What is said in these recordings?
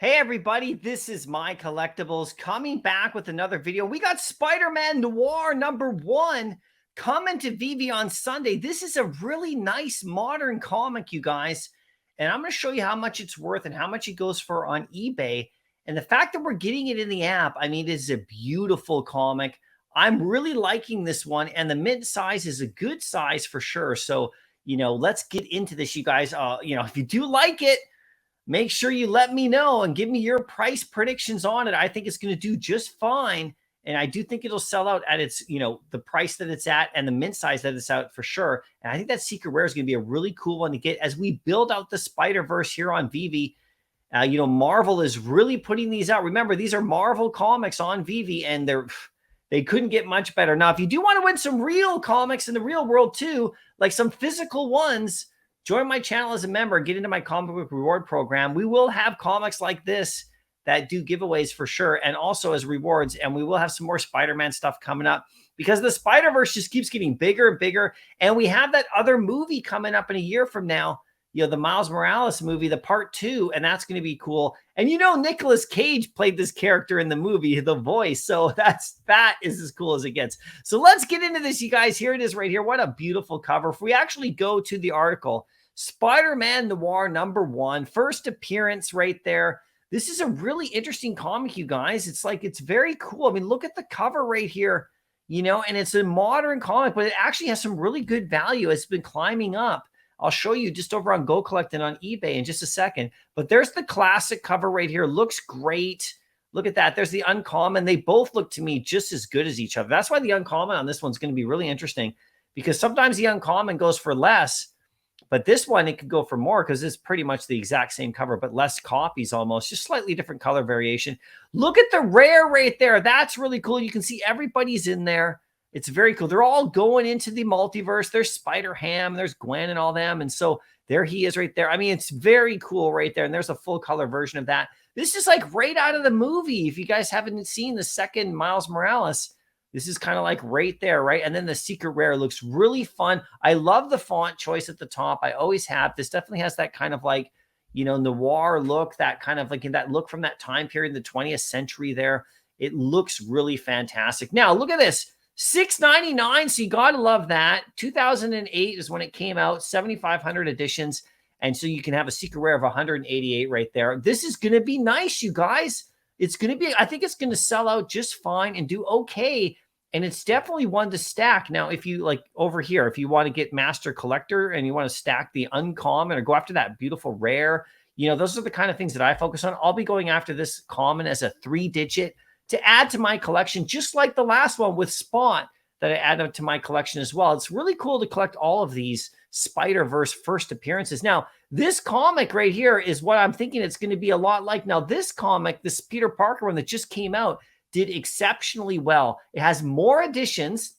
Hey everybody, this is My Collectables coming back with another video. We got Spider-Man Noir #1 coming to VeVe on Sunday. This is a really nice modern comic, you guys. And I'm going to show you how much it's worth and how much it goes for on eBay. And the fact that we're getting it in the app, I mean, it is a beautiful comic. I'm really liking this one. And the mint size is a good size for sure. So, let's get into this, you guys. If you do like it, make sure you let me know and give me your price predictions on it. I think it's going to do just fine. And I do think it'll sell out at its, the price that it's at and the mint size that it's out for sure. And I think that Secret Rare is going to be a really cool one to get as we build out the Spider-Verse here on VeVe. Marvel is really putting these out. Remember, these are Marvel comics on VeVe, and they couldn't get much better. Now, if you do want to win some real comics in the real world too, like some physical ones, join my channel as a member, get into my comic book reward program. We will have comics like this that do giveaways for sure, and also as rewards. And we will have some more Spider-Man stuff coming up because the Spider-Verse just keeps getting bigger and bigger. And we have that other movie coming up in a year from now, the Miles Morales movie, the part 2, and that's going to be cool. And Nicolas Cage played this character in the movie, the voice. So that is as cool as it gets. So let's get into this, you guys. Here it is right here. What a beautiful cover. If we actually go to the article, Spider-Man Noir #1, first appearance right there. This is a really interesting comic, you guys. It's very cool. I mean, look at the cover right here, and it's a modern comic, but it actually has some really good value. It's been climbing up. I'll show you just over on Go Collect and on eBay in just a second. But there's the classic cover right here. Looks great. Look at that. There's the uncommon. They both look to me just as good as each other. That's why the uncommon on this one's going to be really interesting, because sometimes the uncommon goes for less. But this one, it could go for more because it's pretty much the exact same cover, but less copies almost, just slightly different color variation. Look at the rare right there. That's really cool. You can see everybody's in there. It's very cool. They're all going into the multiverse. There's Spider-Ham, there's Gwen and all them. And so there he is right there. I mean, it's very cool right there. And there's a full color version of that. This is like right out of the movie. If you guys haven't seen the second Miles Morales, this is kind of like right there, right? And then the Secret Rare looks really fun. I love the font choice at the top. I always have. This definitely has that kind of like, noir look, that kind of like in that look from that time period in the 20th century there. It looks really fantastic. Now, look at this. $6.99, so you got to love that. 2008 is when it came out, 7,500 editions. And so you can have a Secret Rare of 188 right there. This is going to be nice, you guys. It's going to be, I think it's going to sell out just fine and do okay. And it's definitely one to stack. Now, if you like over here, if you want to get Master Collector and you want to stack the uncommon or go after that beautiful rare, those are the kind of things that I focus on. I'll be going after this common as a 3-digit to add to my collection, just like the last one with Spot that I added to my collection as well. It's really cool to collect all of these Spider-Verse first appearances. Now, this comic right here is what I'm thinking it's going to be a lot like. Now, this comic, this Peter Parker one that just came out, did exceptionally well. It has more editions.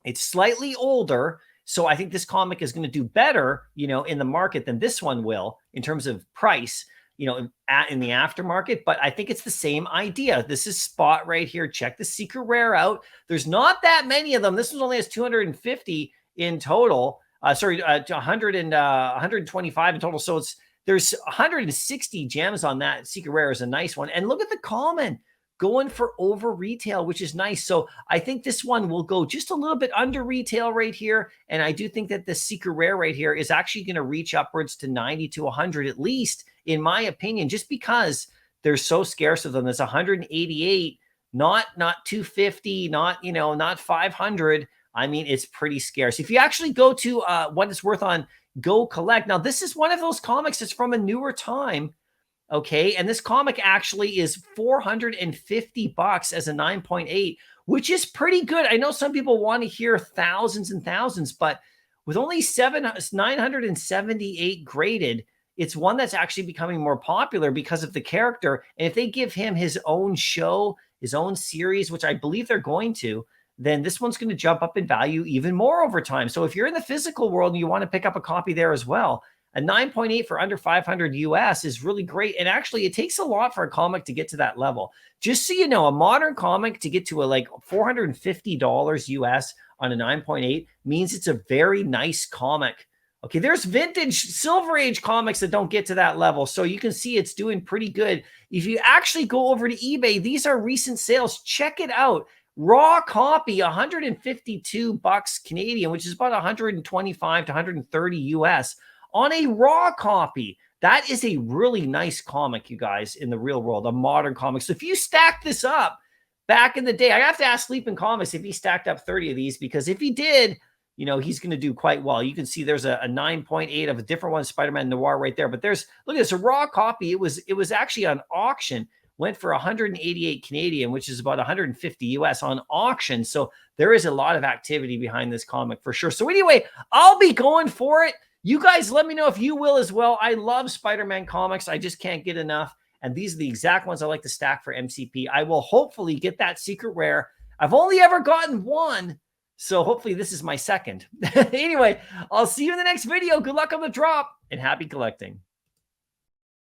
It's slightly older. So I think this comic is going to do better, in the market than this one will in terms of price, in the aftermarket. But I think it's the same idea. This is Spot right here. Check the Secret Rare out. There's not that many of them. This one only has 250 in total. 100 and 125 in total. So there's 160 gems on that. Secret Rare is a nice one. And look at the common going for over retail, which is nice. So I think this one will go just a little bit under retail right here. And I do think that the Secret Rare right here is actually going to reach upwards to 90 to 100 at least, in my opinion, just because they're so scarce of them. There's 188, not 250, not 500. I mean, it's pretty scarce. If you actually go to what it's worth on Go Collect. Now, this is one of those comics that's from a newer time. Okay, and this comic actually is $450 as a 9.8, which is pretty good. I know some people want to hear thousands and thousands, but with only 978 graded, it's one that's actually becoming more popular because of the character. And if they give him his own show, his own series, which I believe they're going to, then this one's going to jump up in value even more over time. So if you're in the physical world and you want to pick up a copy there as well, a 9.8 for under 500 US is really great. And actually, it takes a lot for a comic to get to that level. Just so you know, a modern comic to get to a like $450 US on a 9.8 means it's a very nice comic Okay, there's vintage Silver Age comics that don't get to that level. So you can see it's doing pretty good. If you actually go over to eBay, these are recent sales. Check it out. Raw copy, 152 bucks Canadian, which is about 125 to 130 US on a raw copy. That is a really nice comic, you guys, in the real world, a modern comic. So if you stack this up back in the day, I have to ask Sleeping Comics if he stacked up 30 of these, because if he did, you know, he's going to do quite well. You can see there's a 9.8 of a different one, Spider-Man Noir right there. But there's, look at this, a raw copy. It was actually on auction, went for 188 Canadian, which is about 150 US on auction. So there is a lot of activity behind this comic for sure. So anyway, I'll be going for it. You guys let me know if you will as well. I love Spider-Man comics. I just can't get enough. And these are the exact ones I like to stack for MCP. I will hopefully get that secret rare. I've only ever gotten one, so hopefully this is my second. Anyway, I'll see you in the next video. Good luck on the drop and happy collecting.